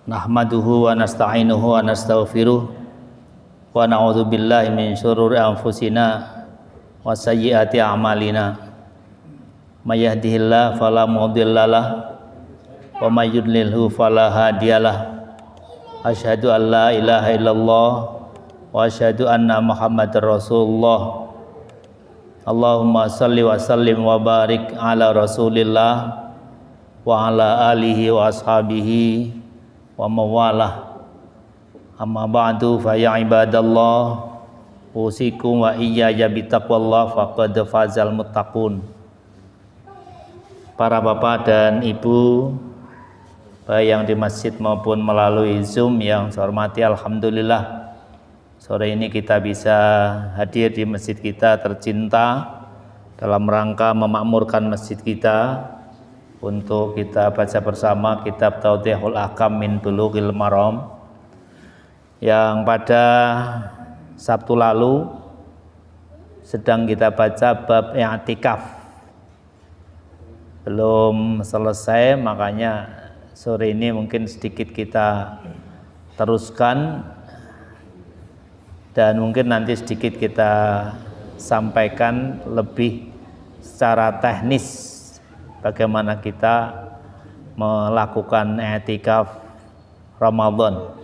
Nahmaduhu wa nasta'inuhu wa nastaghfiruh wa na'udzu billahi min syururi anfusina wa sayyiati a'malina. May yahdihillahu fala mudhillalah wa may yudlilhu fala hadiyalah. Asyhadu an la ilaha illallah wa asyhadu anna Muhammadar Rasulullah. Allahumma salli wa sallim wa barik ala Rasulillah wa ala alihi wa ashabihi wa mawalah. Amma ba'du fa ya ibadallah, usikum wa iyaya bitaqwallah faqad fazal muttaqun. Para bapak dan ibu, baik yang di masjid maupun melalui Zoom yang saya hormati, alhamdulillah sore ini kita bisa hadir di masjid kita tercinta dalam rangka memakmurkan masjid kita untuk kita baca bersama kitab Tawdihul Ahkam min Bulughil Maram yang pada Sabtu lalu sedang kita baca bab i'tikaf. Belum selesai, makanya sore ini mungkin sedikit kita teruskan dan mungkin nanti sedikit kita sampaikan lebih secara teknis bagaimana kita melakukan i'tikaf Ramadan.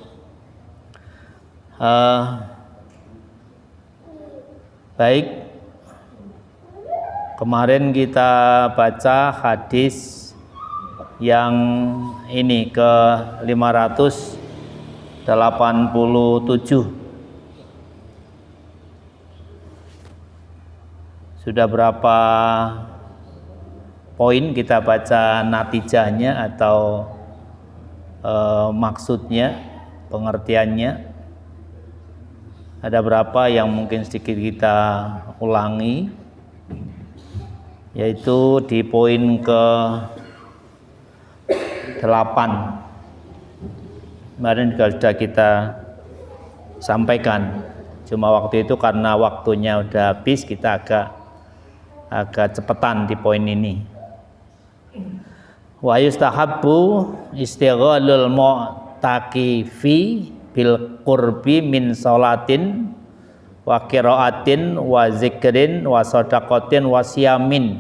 Baik, kemarin kita baca hadis yang ini ke 587. Sudah berapa poin kita baca natijahnya atau maksudnya, pengertiannya? Ada berapa yang mungkin sedikit kita ulangi, yaitu di poin ke 8 kemarin juga sudah kita sampaikan, cuma waktu itu karena waktunya udah habis kita agak cepetan di poin ini. Wa yustahabbu istighalul mu'takifi bil qurbi min sholatin wa qiraatin wa zikrin wa shadaqatin wa siyamin.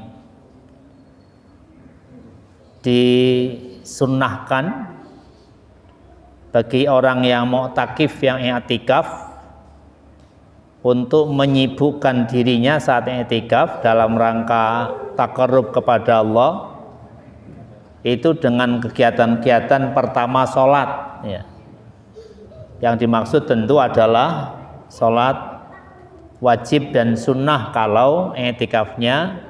Disunnahkan bagi orang yang mu'takif, yang i'tikaf, untuk menyibukkan dirinya saat i'tikaf dalam rangka taqarrub kepada Allah itu dengan kegiatan-kegiatan pertama sholat, ya. Yang dimaksud tentu adalah sholat wajib dan sunnah kalau i'tikafnya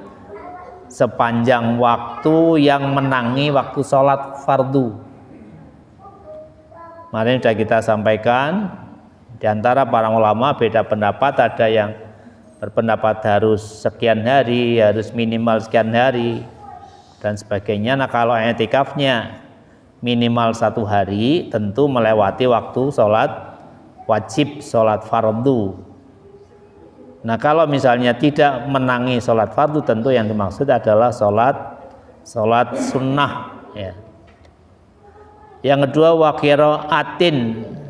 sepanjang waktu yang menangi waktu sholat fardu. Kemarin sudah kita sampaikan, di antara para ulama beda pendapat, ada yang berpendapat harus sekian hari, harus minimal sekian hari dan sebagainya. Nah, kalau i'tikafnya minimal 1 hari, tentu melewati waktu sholat wajib, sholat fardu. Nah, kalau misalnya tidak menangi sholat fardu, tentu yang dimaksud adalah sholat sunnah, ya. Yang kedua, wa qiraatin,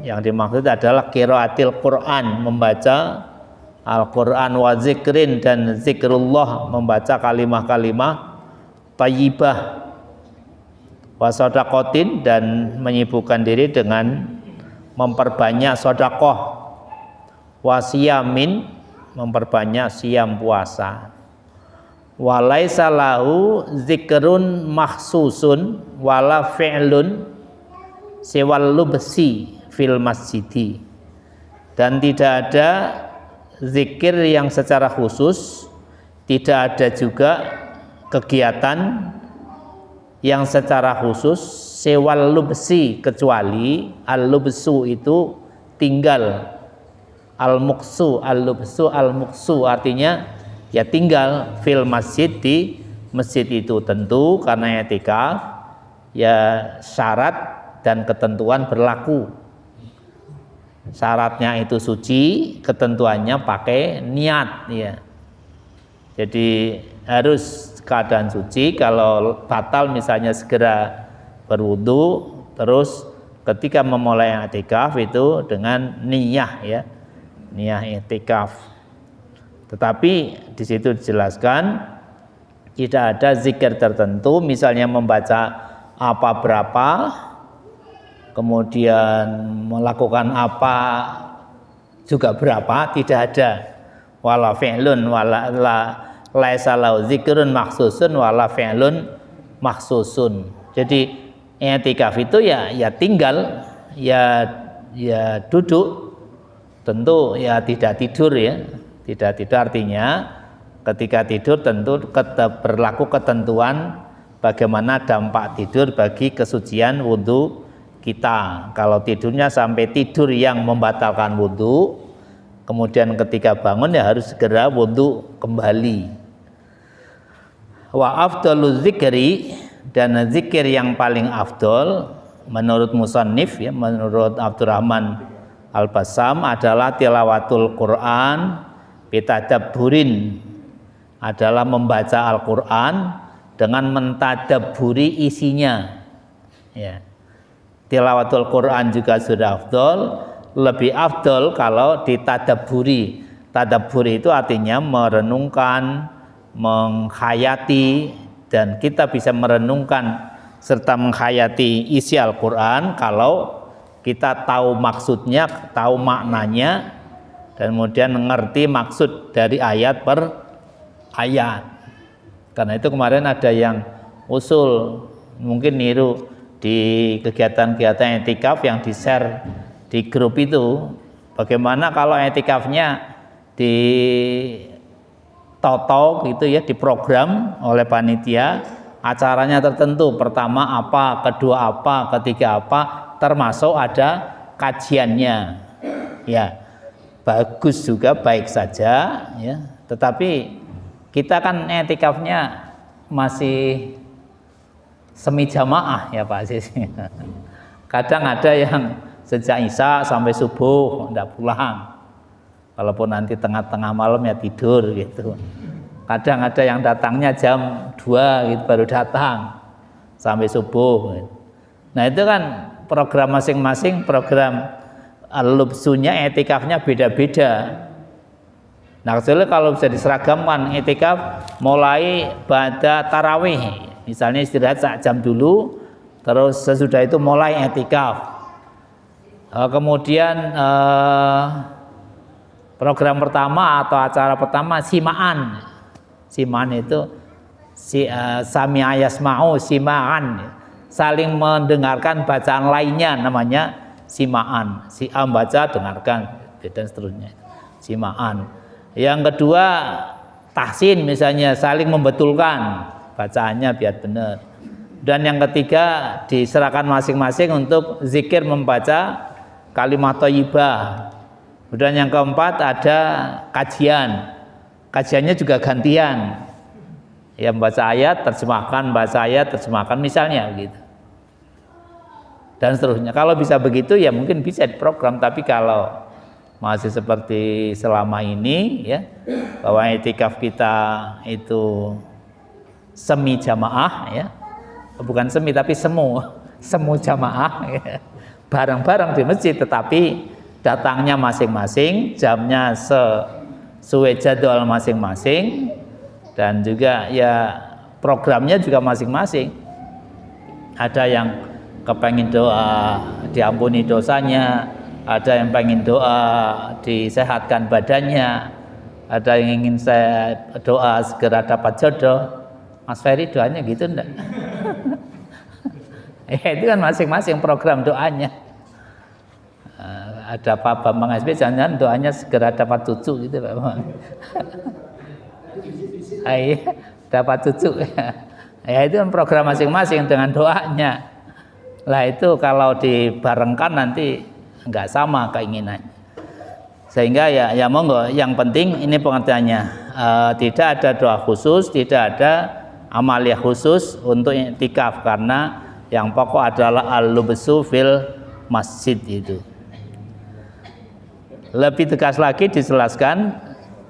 yang dimaksud adalah qiraatil Quran, membaca Al-Quran, wa zikrin, dan zikrullah, membaca kalimah-kalimah thayyibah, wa shadaqatin, dan menyibukkan diri dengan memperbanyak sedekah, wa siyamin, memperbanyak siam puasa, wa laisa lahu zikrun makhsusun wala fi'lun siwal lubsi fil masjidi, dan tidak ada zikir yang secara khusus, tidak ada juga kegiatan yang secara khusus sewal lubsi, kecuali al-lubsu itu tinggal, al-muksu, al-lubsu, al-muksu artinya ya tinggal fil masjid, di masjid itu. Tentu karena i'tikaf ya syarat dan ketentuan berlaku. Syaratnya itu suci, ketentuannya pakai niat, ya. Jadi harus keadaan suci. Kalau batal misalnya segera berwudu, terus ketika memulai i'tikaf itu dengan niyah ya, niyah i'tikaf. Tetapi di situ dijelaskan tidak ada zikir tertentu, misalnya membaca apa berapa, kemudian melakukan apa juga berapa, tidak ada. Wala fi'lun wala laisa lahu zikrun maksusun wala fi'lun maksusun. Jadi i'tikaf itu ya tinggal, ya duduk, tentu ya tidak tidur ya. Tidak tidur artinya ketika tidur tentu berlaku ketentuan bagaimana dampak tidur bagi kesucian wudhu kita. Kalau tidurnya sampai tidur yang membatalkan wudhu, kemudian ketika bangun ya harus segera wudhu kembali. Wa afdalu zikri, dan zikir yang paling afdol menurut musannif ya, menurut Abdurrahman Al-Bassam adalah tilawatul Quran bitadabburin, adalah membaca Al-Quran dengan mentadabburi isinya ya. Tilawatul Quran juga sudah afdol, lebih afdol kalau ditadabburi. Tadabburi itu artinya merenungkan, menghayati, dan kita bisa merenungkan serta menghayati isi Al-Quran kalau kita tahu maksudnya, tahu maknanya, dan kemudian mengerti maksud dari ayat per ayat. Karena itu kemarin ada yang usul, mungkin niru di kegiatan-kegiatan i'tikaf yang di-share di grup itu, bagaimana kalau i'tikafnya di toto gitu ya, diprogram oleh panitia, acaranya tertentu, pertama apa, kedua apa, ketiga apa, termasuk ada kajiannya ya. Bagus juga, baik saja ya. Tetapi kita kan i'tikafnya masih semi jamaah ya Pak Aziz. Kadang ada yang sejak Isya sampai subuh tidak pulang. Walaupun nanti tengah-tengah malam ya tidur gitu. Kadang ada yang datangnya jam 2 gitu baru datang sampai subuh gitu. Nah itu kan program masing-masing, program al-lubsunya i'tikafnya beda-beda. Nah kecuali kalau bisa diseragamkan i'tikaf mulai pada tarawih, misalnya istirahat saat jam dulu, terus sesudah itu mulai i'tikaf. Kemudian program pertama atau acara pertama simaan. Simaan itu sami'a yasma'u simaan, saling mendengarkan bacaan lainnya, namanya simaan. Si A baca, dengarkan, dan seterusnya. Simaan. Yang kedua tahsin, misalnya saling membetulkan bacaannya biar benar. Dan yang ketiga diserahkan masing-masing untuk zikir membaca kalimat thayyibah. Dan yang keempat ada kajian. Kajiannya juga gantian. Ya membaca ayat, terjemahkan, baca ayat, terjemahkan, misalnya begitu. Dan seterusnya. Kalau bisa begitu ya mungkin bisa diprogram, tapi kalau masih seperti selama ini ya, bahwa i'tikaf kita itu semi jamaah ya, bukan semi tapi semu jamaah ya. Bareng-bareng di masjid, tetapi datangnya masing-masing, jamnya sesuai jadwal masing-masing, dan juga ya programnya juga masing-masing. Ada yang kepengin doa diampuni dosanya, ada yang pengen doa disehatkan badannya, ada yang ingin saya doa segera dapat jodoh. Mas Ferry doanya gitu enggak? Ya itu kan masing-masing program doanya. Ada Pak Bambang SB, jangan doanya segera dapat cucu gitu Pak Bambang. Dapat cucu. Ya itu kan program masing-masing dengan doanya. Lah itu kalau dibarengkan nanti enggak sama keinginan. Sehingga ya monggo, yang penting ini pengertiannya. Tidak ada doa khusus, tidak ada amaliyah khusus untuk i'tikaf, karena yang pokok adalah al-lubsu fil masjid itu. Lebih tegas lagi dijelaskan,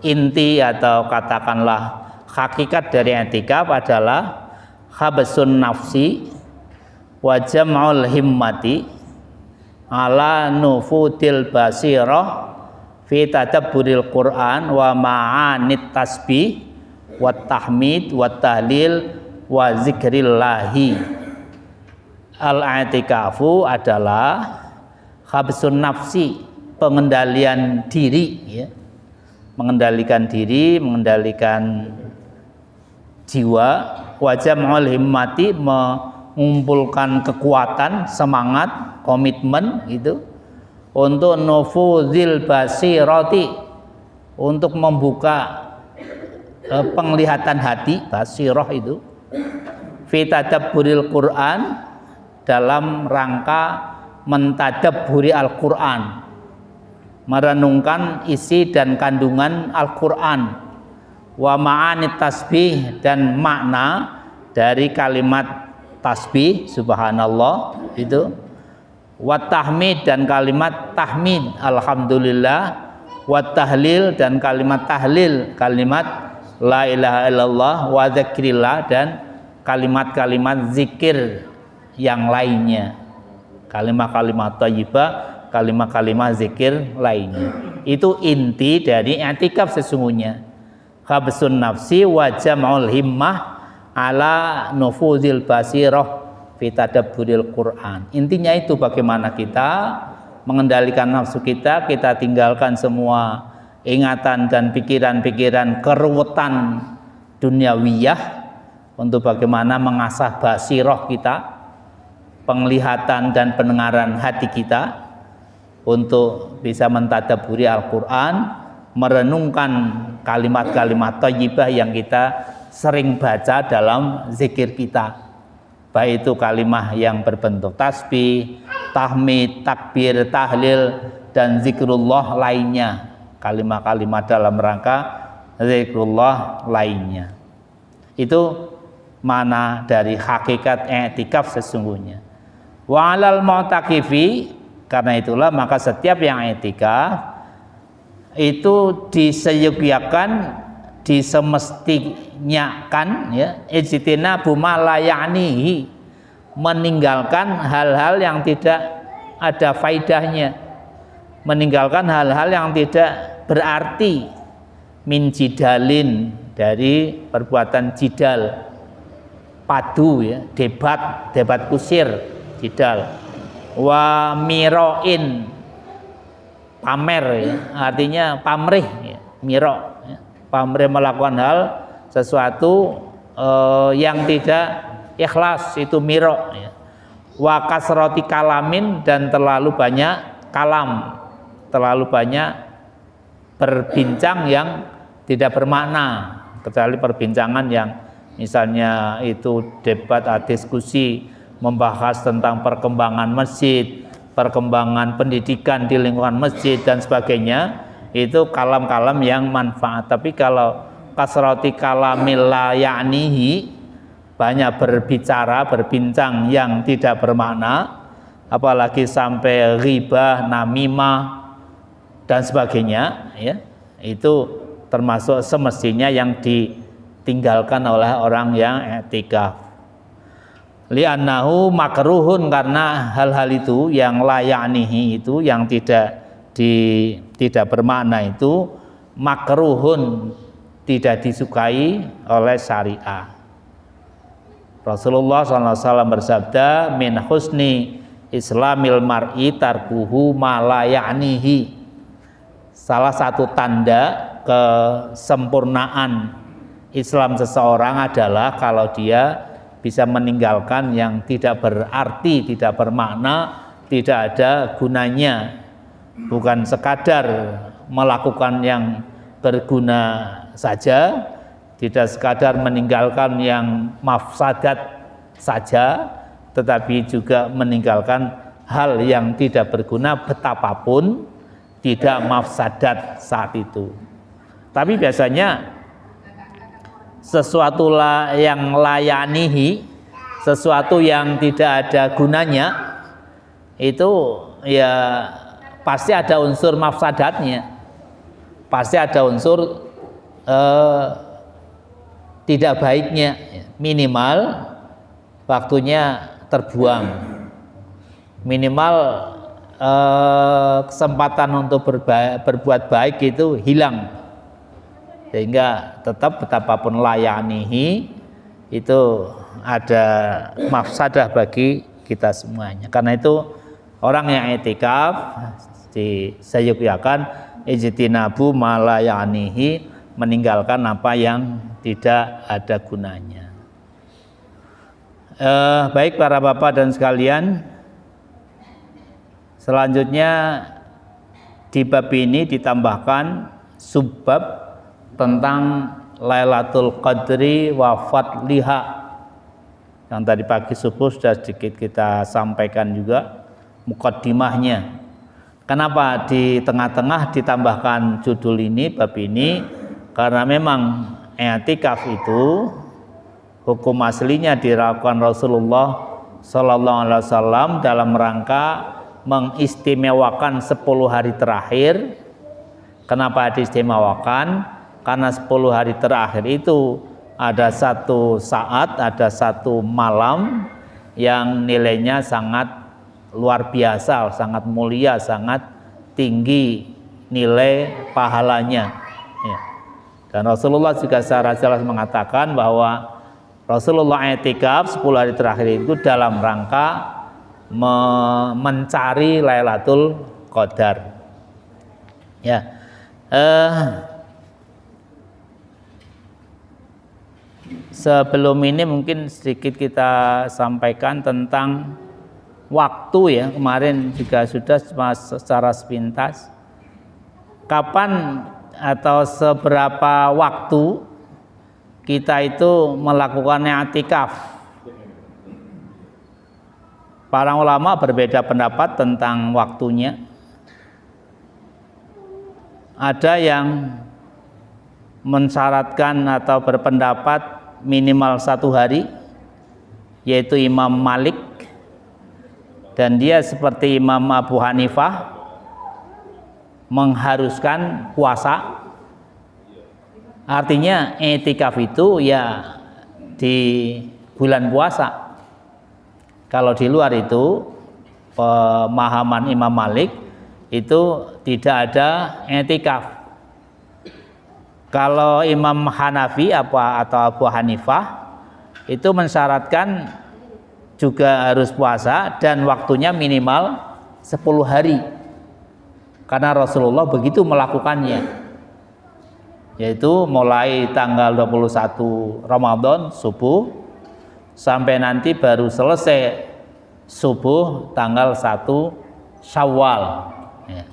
inti atau katakanlah hakikat dari i'tikaf adalah habsun nafsi wa jam'ul himmati ala nufudil basirah fi tadabburil Quran wa ma'anit tasbih wa tahmid wa tahlil wa zikrillahi. Al-i'tikafu adalah habsun nafsi, pengendalian diri ya. Mengendalikan diri, mengendalikan jiwa, wa jam'ul himmati, mengumpulkan kekuatan, semangat, komitmen itu untuk nufuzil basirati, untuk membuka penglihatan hati, basirah itu fi tadabburil Quran, dalam rangka mentadabburi Al-Quran, merenungkan isi dan kandungan Al-Quran, wa ma'anit tasbih, dan makna dari kalimat tasbih subhanallah itu, wa tahmid, dan kalimat tahmid alhamdulillah, wa tahlil, dan kalimat tahlil, kalimat la ilaha illallah, wa dzikrillah, dan kalimat-kalimat zikir yang lainnya, kalimat-kalimat thayyibah, kalimat-kalimat zikir lainnya. Itu inti dari i'tikaf sesungguhnya. Habsun nafsi wa jam'ul himmah ala nufuzil basirah fi tadabburil Quran. Intinya itu bagaimana kita mengendalikan nafsu kita, kita tinggalkan semua ingatan dan pikiran-pikiran keruwetan duniawiyah, untuk bagaimana mengasah basirah kita, penglihatan dan pendengaran hati kita, untuk bisa mentadabburi Al-Quran, merenungkan kalimat-kalimat thayyibah yang kita sering baca dalam zikir kita, baik itu kalimat yang berbentuk tasbih, tahmid, takbir, tahlil, dan zikrullah lainnya, kalimat-kalimat dalam rangka zikrullah lainnya. Itu mana dari hakikat i'tikaf sesungguhnya. Wa 'alal mu'takifi, karena itulah maka setiap yang i'tikaf itu diseyukiakan, disemestinya kan ya, ijtinabu ma la ya'nihi, meninggalkan hal-hal yang tidak ada faidahnya, meninggalkan hal-hal yang tidak berarti, min jidalin, dari perbuatan jidal, padu ya, debat kusir, jidal, wa miroin, pamer ya, artinya pamrih ya, miro ya, pamrih melakukan hal sesuatu yang tidak ikhlas, itu miro ya. Wa kasroti kalamin, dan terlalu banyak kalam, terlalu banyak berbincang yang tidak bermakna, kecuali perbincangan yang misalnya itu debat, diskusi, membahas tentang perkembangan masjid, perkembangan pendidikan di lingkungan masjid dan sebagainya, itu kalam-kalam yang manfaat. Tapi kalau kasrati kalamil la ya'nihi, banyak berbicara, berbincang yang tidak bermakna, apalagi sampai ghibah, namimah dan sebagainya ya, itu termasuk semestinya yang ditinggalkan oleh orang yang i'tikaf. Li'annahu makruhun, karena hal-hal itu yang la ya'nihi, itu yang tidak bermakna, itu makruhun, tidak disukai oleh syariah. Rasulullah SAW bersabda, min husni islamil mar'i tarkuhu ma la ya'nihi. Salah satu tanda kesempurnaan Islam seseorang adalah kalau dia bisa meninggalkan yang tidak berarti, tidak bermakna, tidak ada gunanya, bukan sekadar melakukan yang berguna saja, tidak sekadar meninggalkan yang mafsadat saja, tetapi juga meninggalkan hal yang tidak berguna betapapun tidak mafsadat saat itu. Tapi biasanya sesuatu yang layanihi, sesuatu yang tidak ada gunanya, itu ya pasti ada unsur mafsadatnya, pasti ada unsur tidak baiknya, minimal waktunya terbuang, minimal kesempatan untuk berbuat baik itu hilang, sehingga tetap betapapun layanihi itu ada mafsadah bagi kita semuanya. Karena itu orang yang i'tikaf disayyiakan ijtinabu ma la ya'nihi, meninggalkan apa yang tidak ada gunanya. Baik para bapak dan sekalian, selanjutnya di bab ini ditambahkan subbab tentang Lailatul Qadri wa fadliha, yang tadi pagi subuh sudah sedikit kita sampaikan juga mukaddimahnya. Kenapa di tengah-tengah ditambahkan judul ini, bab ini? Karena memang i'tikaf itu hukum aslinya dilakukan Rasulullah Sallallahu Alaihi Wasallam dalam rangka mengistimewakan 10 hari terakhir. Kenapa diistimewakan? Karena 10 hari terakhir itu ada satu saat, ada satu malam yang nilainya sangat luar biasa, sangat mulia, sangat tinggi nilai pahalanya. Ya. Dan Rasulullah juga secara jelas mengatakan bahwa Rasulullah i'tikaf 10 hari terakhir itu dalam rangka mencari Lailatul Qadar. Ya, sebelum ini mungkin sedikit kita sampaikan tentang waktu ya. Kemarin juga sudah secara sepintas. Kapan atau seberapa waktu kita itu melakukan i'tikaf? Para ulama berbeda pendapat tentang waktunya. Ada yang mensyaratkan atau berpendapat minimal 1 hari, yaitu Imam Malik, dan dia seperti Imam Abu Hanifah mengharuskan puasa. Artinya i'tikaf itu ya di bulan puasa. Kalau di luar itu pemahaman Imam Malik itu tidak ada i'tikaf. Kalau Imam Hanafi atau Abu Hanifah itu mensyaratkan juga harus puasa dan waktunya minimal 10 hari. Karena Rasulullah begitu melakukannya, yaitu mulai tanggal 21 Ramadan subuh sampai nanti baru selesai subuh tanggal 1 Syawal. Ya.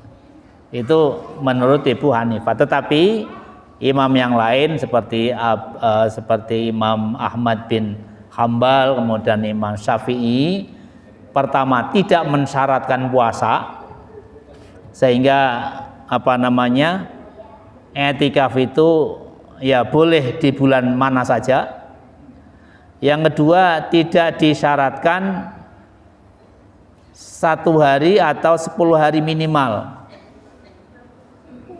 Itu menurut Ibu Hanifah. Tetapi imam yang lain seperti Imam Ahmad bin Hambal, kemudian Imam Syafi'i, pertama tidak mensyaratkan puasa, sehingga i'tikaf itu ya boleh di bulan mana saja. Yang kedua, tidak disyaratkan 1 hari atau 10 hari minimal,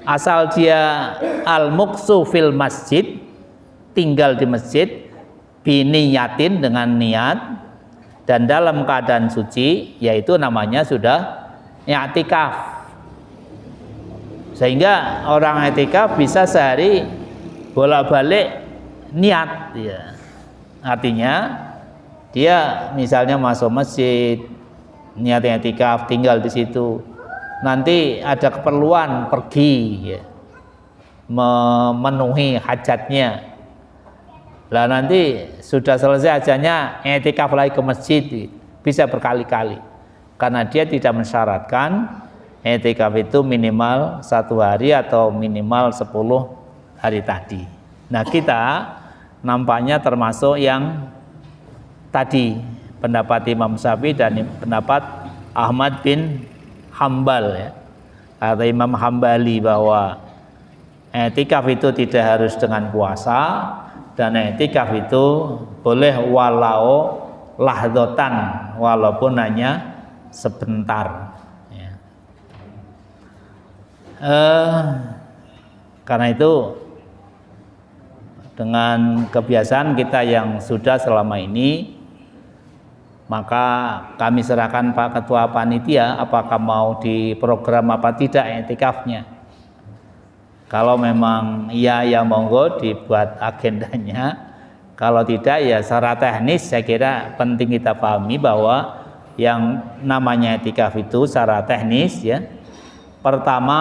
asal dia al-muqsu fil masjid, tinggal di masjid, biniyatin, dengan niat, dan dalam keadaan suci, yaitu namanya sudah i'tikaf. Sehingga orang i'tikaf bisa sehari bolak-balik niat ya. Artinya dia misalnya masuk masjid, niat i'tikaf, tinggal di situ. Nanti ada keperluan pergi ya, memenuhi hajatnya. Lah nanti sudah selesai hajatnya, i'tikaf lagi ke masjid, bisa berkali-kali. Karena dia tidak mensyaratkan i'tikaf itu minimal 1 hari atau minimal 10 hari tadi. Nah, kita nampaknya termasuk yang tadi, pendapat Imam Syafi'i dan pendapat Ahmad bin Hambal ya, atau Imam Hambali, bahwa i'tikaf itu tidak harus dengan puasa, dan i'tikaf itu boleh walau lahdotan, walaupun hanya sebentar. Karena itu dengan kebiasaan kita yang sudah selama ini maka kami serahkan Pak Ketua Panitia apakah mau diprogram apa tidak etikafnya. Kalau memang iya ya monggo dibuat agendanya. Kalau tidak ya secara teknis saya kira penting kita pahami bahwa yang namanya etikaf itu secara teknis ya. Pertama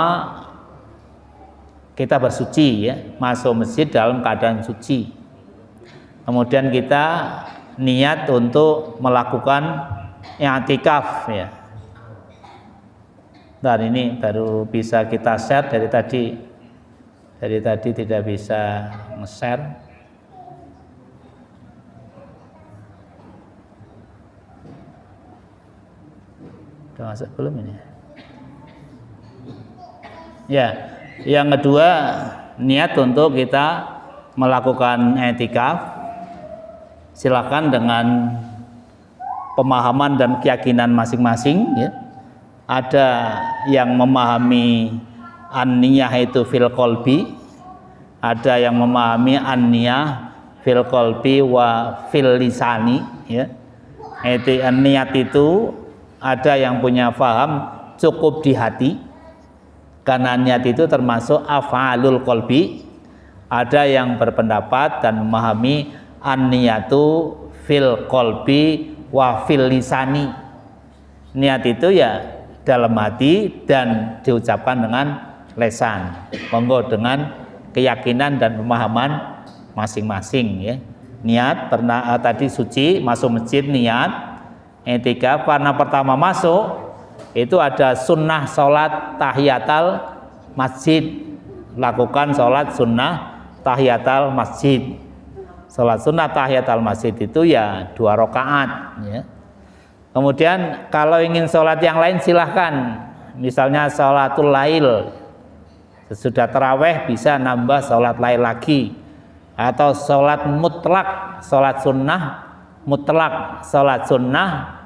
kita bersuci ya, masuk masjid dalam keadaan suci. Kemudian kita niat untuk melakukan i'tikaf ya. Dan ini baru bisa kita share dari tadi. Dari tadi tidak bisa nge-share. Udah masuk belum ini? Ya, yang kedua niat untuk kita melakukan i'tikaf. Silakan dengan pemahaman dan keyakinan masing-masing ya. Ada yang memahami an-niyah itu fil qalbi, ada yang memahami an-niyah fil qalbi wa fil lisani ya. Niat itu ada yang punya paham cukup di hati, karena niat itu termasuk af'alul qalbi. Ada yang berpendapat dan memahami an-niyatu fil qalbi wa fil lisani. Niat itu ya dalam hati dan diucapkan dengan lesan. Monggo dengan keyakinan dan pemahaman masing-masing ya. Niat pernah tadi suci, masuk masjid niat i'tikaf. Karena pertama masuk itu ada sunnah salat tahiyatul masjid. Lakukan salat sunnah tahiyatul masjid. Salat sunnah tahiyatul masjid itu ya 2 rakaat ya. Kemudian kalau ingin salat yang lain silahkan. Misalnya salatul lail. Sesudah tarawih bisa nambah salat lain lagi. Atau salat mutlak, salat sunnah mutlak, salat sunnah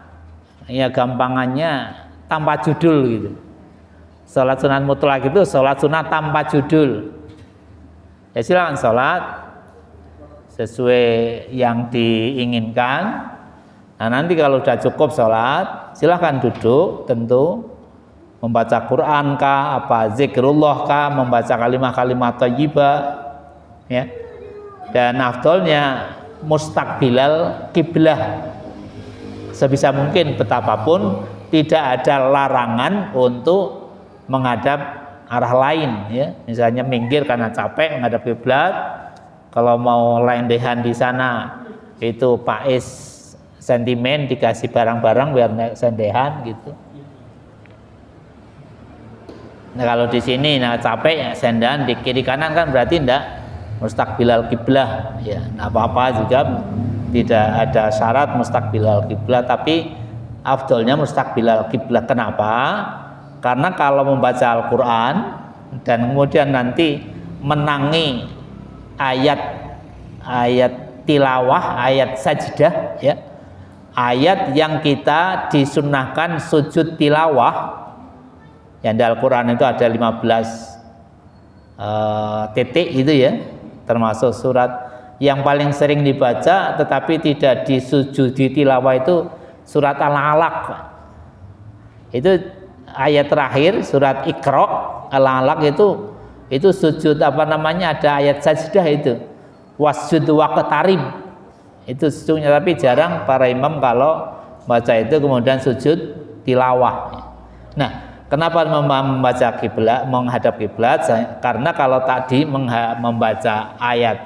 ya gampangannya tanpa judul gitu. Salat sunnah mutlak itu salat sunnah tanpa judul. Ya silakan salat sesuai yang diinginkan. Nah nanti kalau sudah cukup sholat, silahkan duduk, tentu membaca Quran kah, apa zikrullah kah, membaca kalimat-kalimat thayyibah, ya. Dan afdolnya mustaqbilal kiblah. Sebisa mungkin betapapun tidak ada larangan untuk menghadap arah lain, ya. Misalnya minggir karena capek menghadap kiblat. Kalau mau lendehan di sana itu pais sentimen dikasih barang-barang biar sendehan gitu. Nah kalau di sini nah capek ya sendehan di kiri kanan kan berarti ndak mustaqbilal kiblah ya. Nah apa-apa juga tidak ada syarat mustaqbilal kiblah, tapi afdolnya mustaqbilal kiblah. Kenapa? Karena kalau membaca Al-Qur'an dan kemudian nanti menangi ayat tilawah, ayat sajdah ya. Ayat yang kita disunnahkan sujud tilawah. Yang di Al-Qur'an itu ada 15 titik itu ya. Termasuk surat yang paling sering dibaca tetapi tidak disujudi tilawah itu surat Al-Alaq. Itu ayat terakhir surat Iqra, Al-Alaq itu sujud apa namanya, ada ayat sajdah itu wasjud waqtarib itu sesungguhnya, tapi jarang para imam kalau baca itu kemudian sujud tilawah. Nah kenapa membaca kiblat, menghadap kiblat? Karena kalau tadi membaca ayat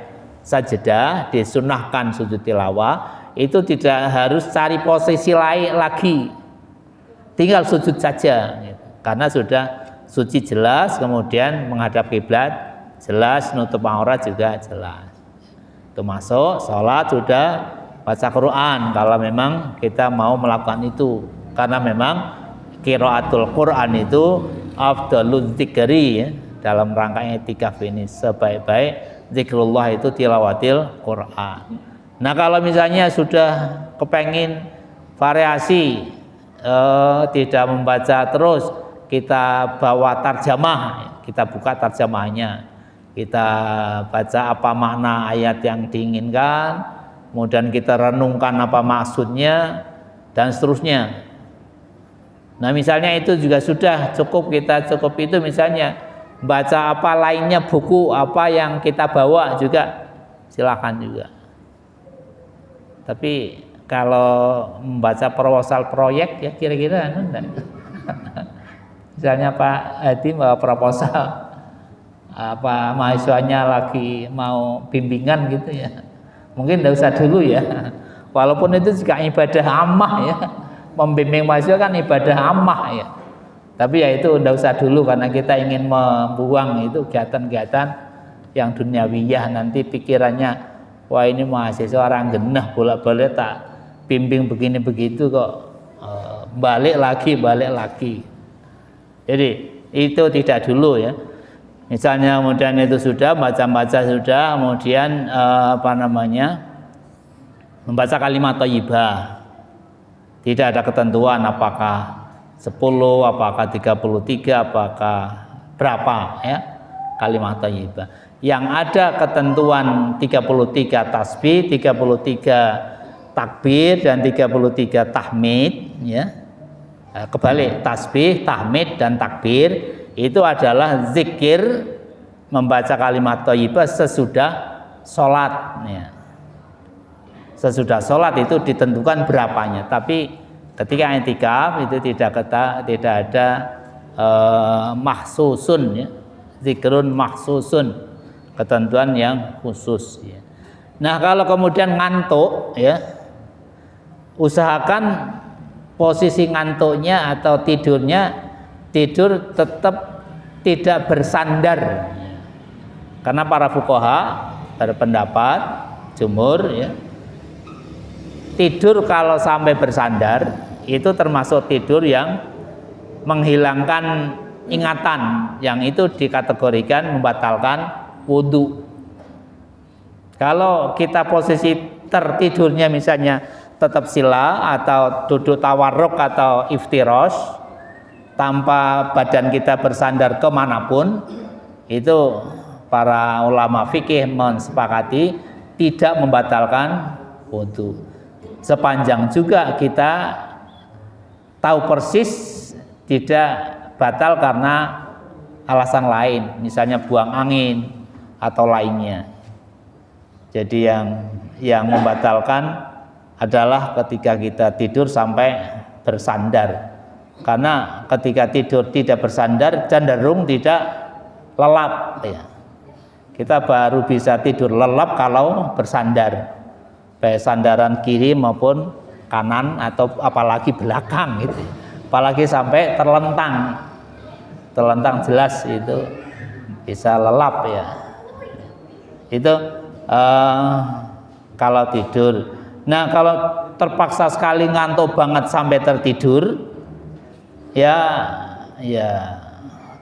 sajdah disunahkan sujud tilawah, itu tidak harus cari posisi lain lagi, tinggal sujud saja karena sudah suci jelas, kemudian menghadap kiblat jelas, nutup aurat juga jelas. Itu masuk sholat sudah baca Quran kalau memang kita mau melakukan itu, karena memang qiraatul Quran itu afdalul dzikri ya. Dalam rangka i'tikaf ini sebaik-baik zikrullah itu tilawatil Quran. Nah kalau misalnya sudah kepengin variasi, tidak membaca terus, kita bawa tarjamah, kita buka tarjamahnya, kita baca apa makna ayat yang diinginkan, kemudian kita renungkan apa maksudnya, dan seterusnya. Nah misalnya itu juga sudah cukup, kita cukup itu misalnya baca apa lainnya, buku apa yang kita bawa juga silakan juga. Tapi kalau membaca proposal proyek ya kira-kira enggak. Misalnya Pak Hadi bawa proposal apa mahasiswanya lagi mau bimbingan gitu ya, mungkin enggak usah dulu ya. Walaupun itu juga ibadah ammah ya. Membimbing mahasiswa kan ibadah ammah ya. Tapi ya itu enggak usah dulu karena kita ingin membuang itu kegiatan-kegiatan yang duniawiyah. Nanti pikirannya, wah ini mahasiswa orang genah bolak-balik tak bimbing begini begitu kok balik lagi. Jadi itu tidak dulu ya. Misalnya kemudian itu sudah baca sudah, kemudian membaca kalimat thayyibah. Tidak ada ketentuan apakah 10, apakah 33, apakah berapa ya kalimat thayyibah. Yang ada ketentuan 33 tasbih, 33 takbir dan 33 tahmid ya. Kebalik, tasbih, tahmid dan takbir itu adalah zikir membaca kalimat thayyibah sesudah sholat ya. Sesudah sholat itu ditentukan berapanya, tapi ketika i'tikaf itu tidak ada mahsusun ya, zikrun mahsusun, ketentuan yang khusus ya. Nah kalau kemudian ngantuk ya, usahakan posisi ngantuknya atau tidur tetap tidak bersandar, karena para fuqaha berpendapat jumhur ya, tidur kalau sampai bersandar itu termasuk tidur yang menghilangkan ingatan, yang itu dikategorikan membatalkan wudhu. Kalau kita posisi tertidurnya misalnya tetap sila atau duduk tawarruk atau iftirosh tanpa badan kita bersandar kemanapun, itu para ulama fikih mensepakati tidak membatalkan wudhu. Sepanjang juga kita tahu persis tidak batal karena alasan lain, misalnya buang angin atau lainnya. Jadi yang membatalkan adalah ketika kita tidur sampai bersandar. Karena ketika tidur tidak bersandar cenderung tidak lelap ya. Kita baru bisa tidur lelap kalau bersandar, baik sandaran kiri maupun kanan atau apalagi belakang gitu. Apalagi sampai terlentang jelas itu bisa lelap ya. Itu kalau tidur. Nah kalau terpaksa sekali ngantuk banget sampai tertidur, ya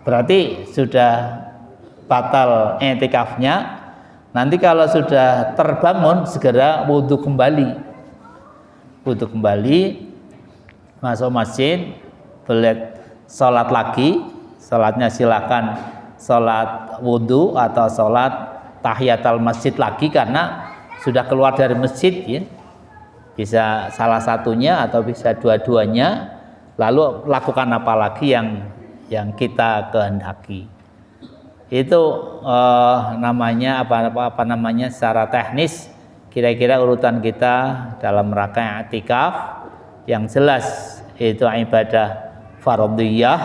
berarti sudah batal i'tikafnya. Nanti kalau sudah terbangun segera wudhu kembali, masuk masjid, boleh sholat lagi. Sholatnya silakan sholat wudhu atau sholat tahiyatul masjid lagi karena sudah keluar dari masjid ya. Bisa salah satunya atau bisa dua-duanya. Lalu lakukan apa lagi yang kita kehendaki. Itu namanya apa namanya secara teknis kira-kira urutan kita dalam rangka i'tikaf. Yang jelas itu ibadah fardhiyah,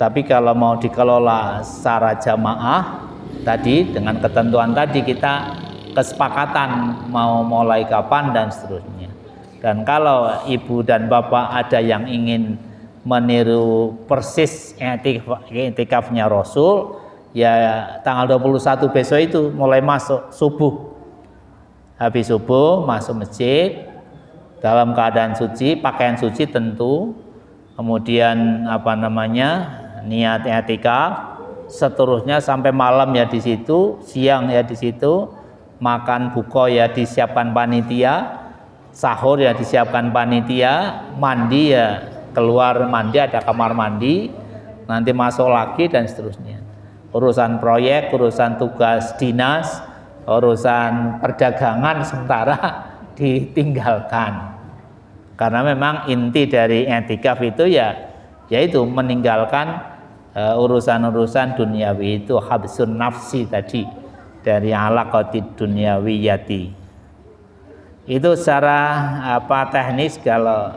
tapi kalau mau dikelola secara jamaah tadi dengan ketentuan tadi, kita kesepakatan mau mulai kapan dan seterusnya. Dan kalau ibu dan bapak ada yang ingin meniru persis i'tikafnya Rasul, ya tanggal 21 besok itu mulai masuk subuh, habis subuh masuk masjid dalam keadaan suci, pakaian suci tentu, kemudian niat i'tikaf, seterusnya sampai malam ya di situ, siang ya di situ, makan buka ya disiapkan panitia, sahur ya disiapkan panitia, mandi ya keluar mandi, ada kamar mandi, nanti masuk lagi dan seterusnya. Urusan proyek, urusan tugas dinas, urusan perdagangan sementara ditinggalkan. Karena memang inti dari i'tikaf itu yaitu meninggalkan urusan-urusan duniawi, itu habsun nafsi tadi, dari alaqatid dunyawiyati. Itu secara teknis kalau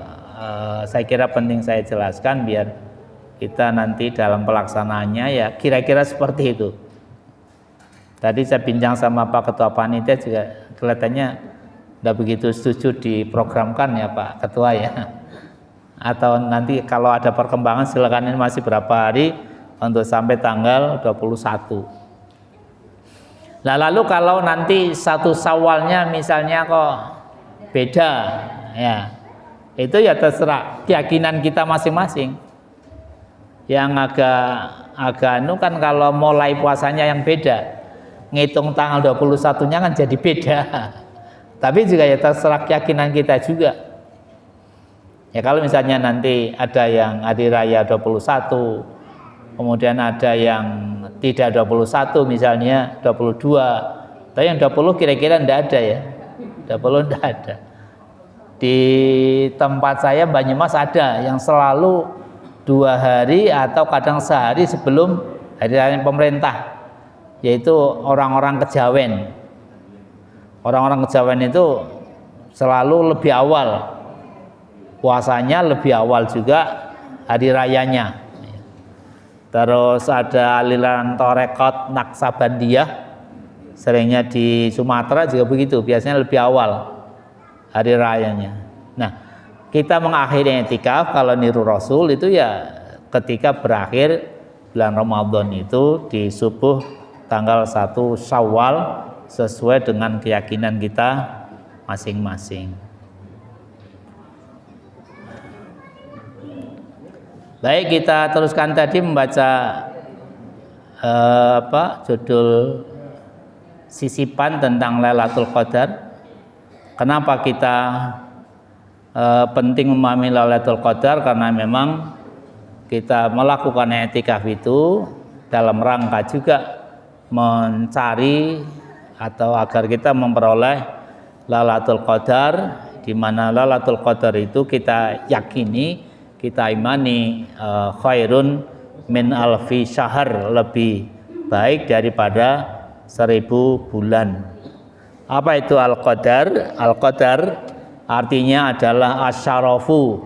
saya kira penting saya jelaskan biar kita nanti dalam pelaksanaannya ya kira-kira seperti itu. Tadi saya bincang sama Pak Ketua Panitia juga kelihatannya tidak begitu setuju diprogramkan ya Pak Ketua ya. Atau nanti kalau ada perkembangan silakan, ini masih berapa hari untuk sampai tanggal 21. Nah lalu kalau nanti 1 Syawalnya misalnya kok beda ya, itu ya terserah keyakinan kita masing-masing. Yang agak kan kalau mulai puasanya yang beda, ngitung tanggal 21-nya kan jadi beda. Tapi juga ya terserah keyakinan kita juga. Ya kalau misalnya nanti ada yang hari raya 21, kemudian ada yang tidak 21 misalnya 22, tapi yang 20 kira-kira enggak ada ya, 20 enggak ada. Di tempat saya Banyumas ada yang selalu 2 hari atau kadang sehari sebelum hari raya pemerintah, yaitu orang-orang Kejawen. Orang-orang Kejawen itu selalu lebih awal puasanya, lebih awal juga hari rayanya. Terus ada aliran Torekot Naksabandiyah, seringnya di Sumatera juga begitu, biasanya lebih awal hari rayanya. Nah, kita mengakhiri i'tikaf kalau niru Rasul itu ya ketika berakhir bulan Ramadan itu di subuh tanggal 1 Syawal sesuai dengan keyakinan kita masing-masing. Baik, kita teruskan tadi membaca judul sisipan tentang Lailatul Qadar. Kenapa kita penting memahami Lailatul Qadar? Karena memang kita melakukan i'tikaf itu dalam rangka juga mencari atau agar kita memperoleh Lailatul Qadar, di mana Lailatul Qadar itu kita yakini, kita imani khairun min alfi syahr, lebih baik daripada 1000 bulan. Apa itu al-qadar? Al-qadar artinya adalah asyarafu,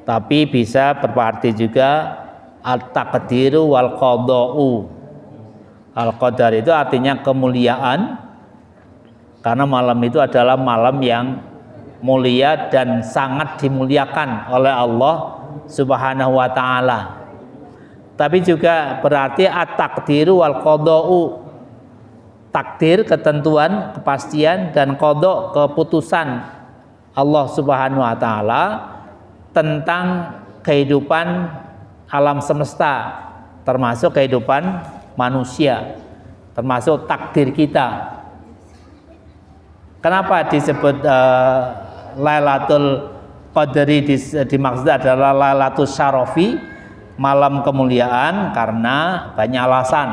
tapi bisa berarti juga at-taqdiru wal qada'u. Al-qadar itu artinya kemuliaan, karena malam itu adalah malam yang mulia dan sangat dimuliakan oleh Allah Subhanahu wa ta'ala. Tapi juga berarti at-taqdiru wal qada'u, takdir, ketentuan, kepastian, dan qada, keputusan Allah Subhanahu wa ta'ala tentang kehidupan alam semesta, termasuk kehidupan manusia, termasuk takdir kita. Kenapa disebut Lailatul Qadri dimaksud adalah Lailatul Syarafi, malam kemuliaan? Karena banyak alasan.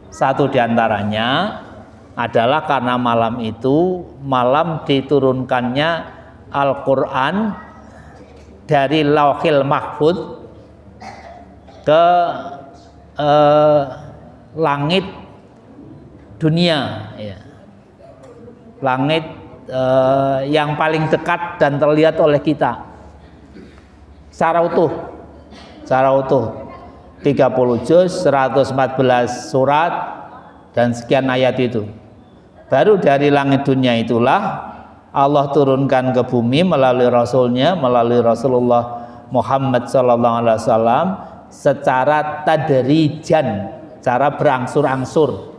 Satu diantaranya adalah karena malam itu malam diturunkannya Al-Quran dari Lauhil Mahfuz ke langit dunia, ya. Langit yang paling dekat dan terlihat oleh kita secara utuh 30 juz, 114 surat dan sekian ayat itu. Baru dari langit dunia itulah Allah turunkan ke bumi melalui Rasulnya, melalui Rasulullah Muhammad SAW secara tadrijan, cara berangsur-angsur.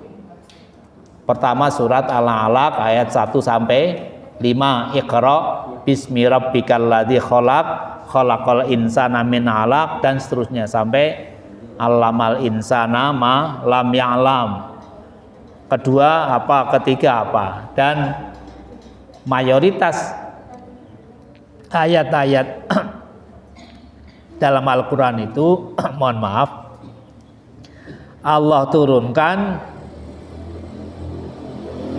Pertama surat Al-Alaq ayat 1 sampai 5, Iqra bismi rabbikal ladzi khalaq, khalaqal insana min 'alaq, dan seterusnya sampai Allamal insana ma lam ya'lam. Kedua apa, ketiga apa, dan mayoritas ayat-ayat dalam Al-Quran itu mohon maaf, Allah turunkan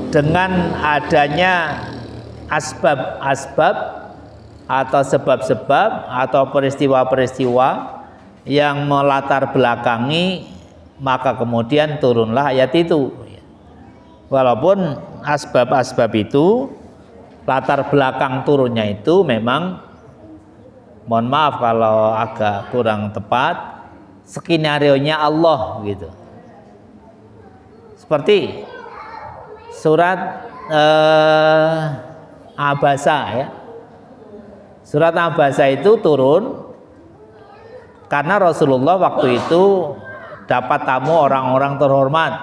dengan adanya asbab-asbab atau sebab-sebab atau peristiwa-peristiwa yang melatar belakangi, maka kemudian turunlah ayat itu. Walaupun asbab-asbab itu, latar belakang turunnya itu memang, mohon maaf kalau agak kurang tepat, skenario-nya Allah gitu. Seperti surat Abasa ya. Surat Abasa itu turun karena Rasulullah waktu itu dapat tamu orang-orang terhormat.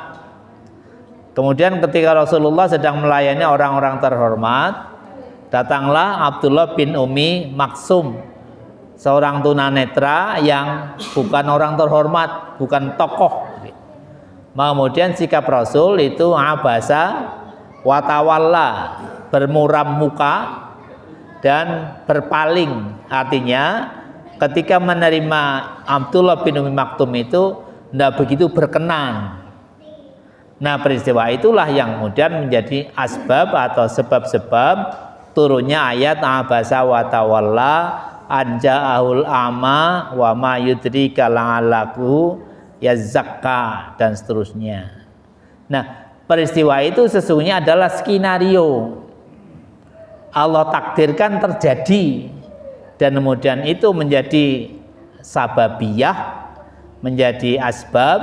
Kemudian ketika Rasulullah sedang melayani orang-orang terhormat, datanglah Abdullah bin Umi Maksum, seorang tunanetra yang bukan orang terhormat, bukan tokoh. Kemudian sikap Rasul itu abasa watawalla, bermuram muka dan berpaling. Artinya ketika menerima Abdullah bin Umi Maktum itu tidak begitu berkenan. Nah, peristiwa itulah yang kemudian menjadi asbab atau sebab-sebab turunnya ayat abasa watawalla anja'ahul ama wa ma yudrika la'allahu yazakka dan seterusnya. Nah, peristiwa itu sesungguhnya adalah skenario Allah takdirkan terjadi, dan kemudian itu menjadi sababiyah, menjadi asbab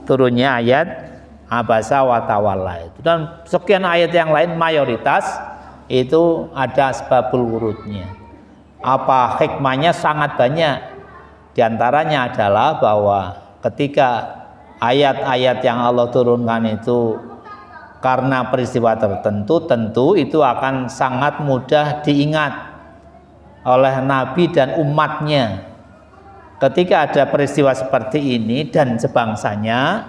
turunnya ayat abasa wa tawalla itu. Dan sekian ayat yang lain mayoritas itu ada asbabul wurudnya. Apa hikmahnya? Sangat banyak. Di antaranya adalah bahwa ketika ayat-ayat yang Allah turunkan itu karena peristiwa tertentu, tentu itu akan sangat mudah diingat oleh Nabi dan umatnya. Ketika ada peristiwa seperti ini dan sebangsanya,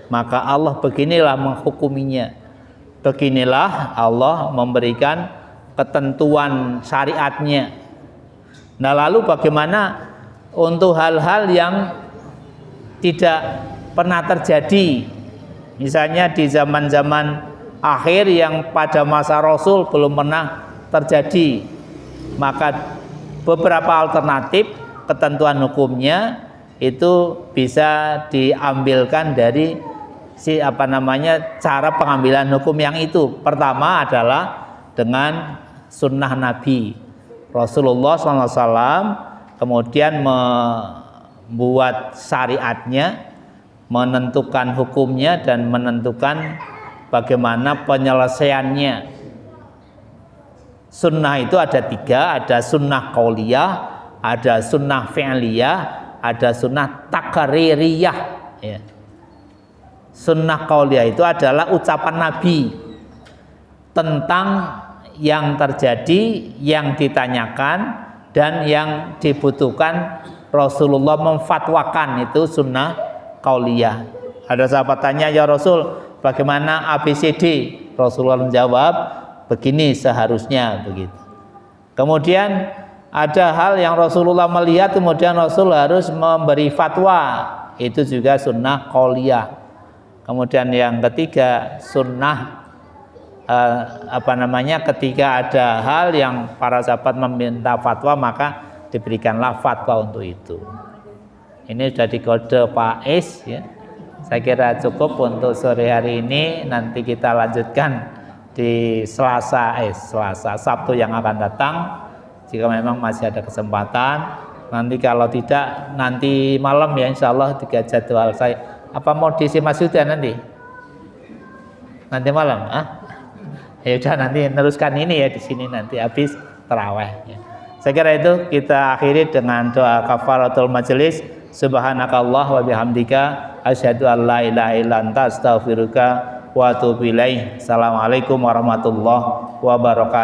maka Allah beginilah menghukuminya. Beginilah Allah memberikan ketentuan syariatnya. Nah, lalu bagaimana untuk hal-hal yang tidak pernah terjadi? Misalnya di zaman-zaman akhir yang pada masa Rasul belum pernah terjadi, maka beberapa alternatif ketentuan hukumnya itu bisa diambilkan dari cara pengambilan hukum yang itu. Pertama adalah dengan sunnah Nabi Rasulullah SAW, kemudian membuat syariatnya, menentukan hukumnya dan menentukan bagaimana penyelesaiannya. Sunnah itu ada 3, ada sunnah qauliyah, ada sunnah fi'liyah, ada sunnah taqririyah ya. Sunnah qauliyah itu adalah ucapan Nabi tentang yang terjadi, yang ditanyakan dan yang dibutuhkan. Rasulullah memfatwakan, itu sunnah qauliyah. Ada sahabat tanya, ya Rasul, bagaimana ABCD? Rasulullah menjawab, begini seharusnya, begitu. Kemudian ada hal yang Rasulullah melihat, kemudian Rasul harus memberi fatwa, itu juga sunnah qauliyah. Kemudian yang ketiga, sunnah ketika ada hal yang para sahabat meminta fatwa, maka diberikanlah fatwa untuk itu. Ini sudah dikode Pak Is ya. Saya kira cukup untuk sore hari ini. Nanti kita lanjutkan di Sabtu yang akan datang, jika memang masih ada kesempatan. Nanti kalau tidak, nanti malam ya, insya Allah 3 jadwal saya. Apa mau disimak sudah nanti? Nanti malam? Ya udah, nanti teruskan ini ya di sini nanti habis tarawih ya. Saya kira itu kita akhiri dengan doa kafaratul majelis. Subhanakallah wa bihamdika asyhadu an la ilaha illa anta astaghfiruka wa atubu ilaih. Assalamualaikum warahmatullahi wabarakatuh.